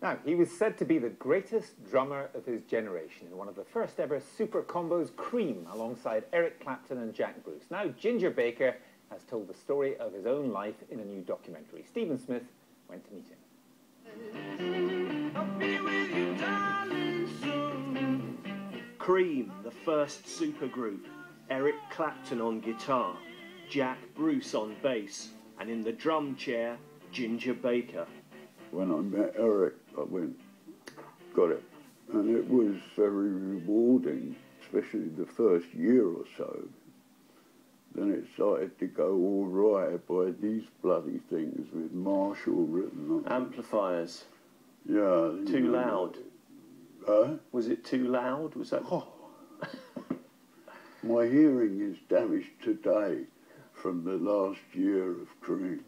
Now, he was said to be the greatest drummer of his generation in one of the first ever super combos, Cream, alongside Eric Clapton and Jack Bruce. Now, Ginger Baker has told the story of his own life in a new documentary. Stephen Smith went to meet him. Cream, the first supergroup. Eric Clapton on guitar, Jack Bruce on bass, and in the drum chair, Ginger Baker. When I met Eric, I went, got it. And it was very rewarding, especially the first year or so. Then it started to go all right by these bloody things with Marshall written on them. Amplifiers. Yeah. Too loud. Was it too loud? Was that... Oh. My hearing is damaged today from the last year of Cream.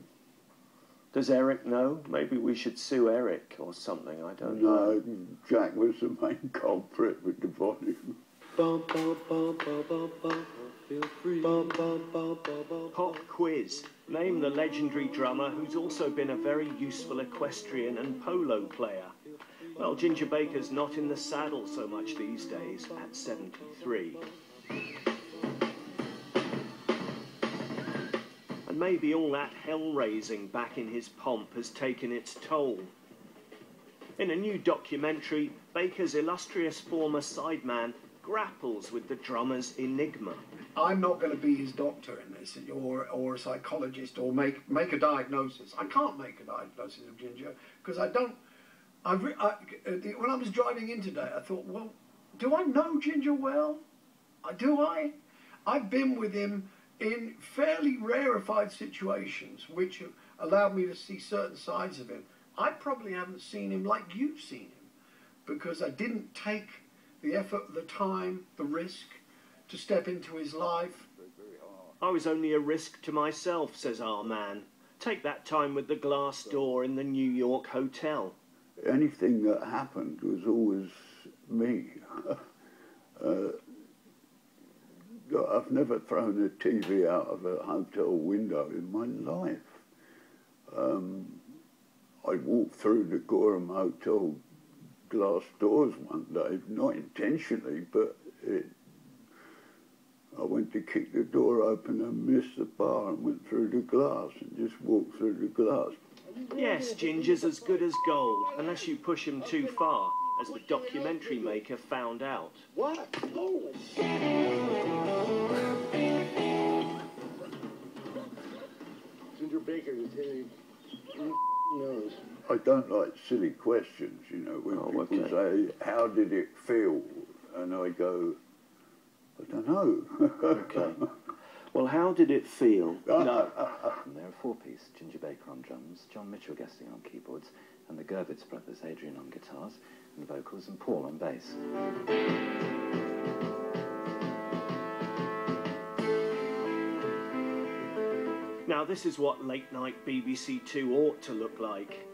Does Eric know? Maybe we should sue Eric or something, I don't know. No, Jack was the main culprit with the volume. Pop quiz. Name the legendary drummer who's also been a very useful equestrian and polo player. Well, Ginger Baker's not in the saddle so much these days at 73. And maybe all that hell-raising back in his pomp has taken its toll. In a new documentary, Baker's illustrious former sideman grapples with the drummer's enigma. I'm not going to be his doctor in this, or a psychologist, or make a diagnosis. I can't make a diagnosis of Ginger, because I don't... when I was driving in today, I thought, well, do I know Ginger well? Do I? I've been with him in fairly rarefied situations, which have allowed me to see certain sides of him. I probably haven't seen him like you've seen him, because I didn't take the effort, the time, the risk to step into his life. I was only a risk to myself, says our man. Take that time with the glass door in the New York hotel. Anything that happened was always me. I've never thrown a TV out of a hotel window in my life. I walked through the Gorham Hotel glass doors one day, not intentionally, but I went to kick the door open and missed the bar and went through the glass and just walked through the glass. Yes, Ginger's as good as gold, unless you push him too far, as the documentary maker found out. What? Ginger Baker is hitting nose. I don't like silly questions, you know, when people say, how did it feel? And I go, I don't know. Okay. Well, how did it feel? No. And they're a four-piece, Ginger Baker on drums, John Mitchell guesting on keyboards, and the Gervitz brothers, Adrian on guitars and vocals, and Paul on bass. Now, this is what late-night BBC Two ought to look like.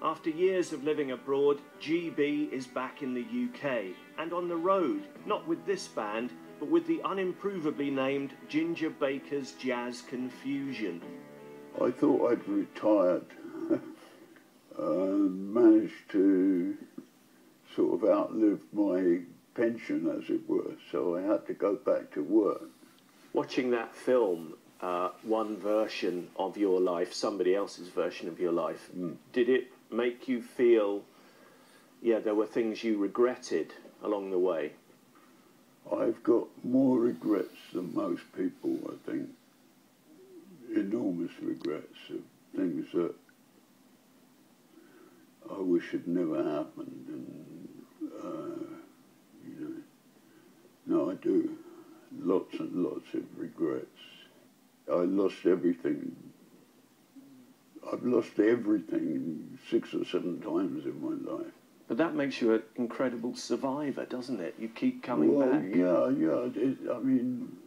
After years of living abroad, GB is back in the UK and on the road, not with this band, but with the unimprovably named Ginger Baker's Jazz Confusion. I thought I'd retired and managed to sort of outlive my pension, as it were, so I had to go back to work. Watching that film, one version of your life, somebody else's version of your life, did it make you feel, yeah, there were things you regretted along the way? I've got more regrets than most people, I think. Enormous regrets of things that I wish had never happened, and, you know, no, I do. Lots and lots of regrets. I lost everything. I've lost everything 6 or 7 times in my life. But that makes you an incredible survivor, doesn't it? You keep coming back. Yeah. I mean,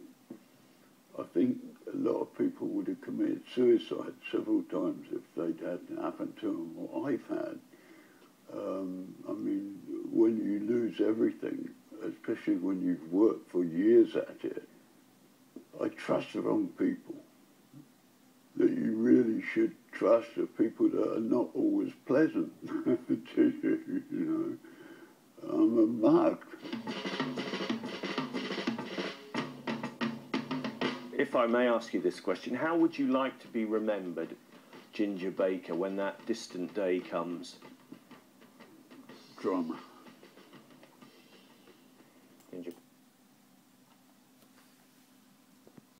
I think a lot of people would have committed suicide several times if they'd had happened to them what I've had. I mean, when you lose everything, especially when you've worked for years at it, I trust the wrong people. that you really should trust the people that are not always pleasant to you, you know. I'm a mug. If I may ask you this question, how would you like to be remembered, Ginger Baker, when that distant day comes? Drummer.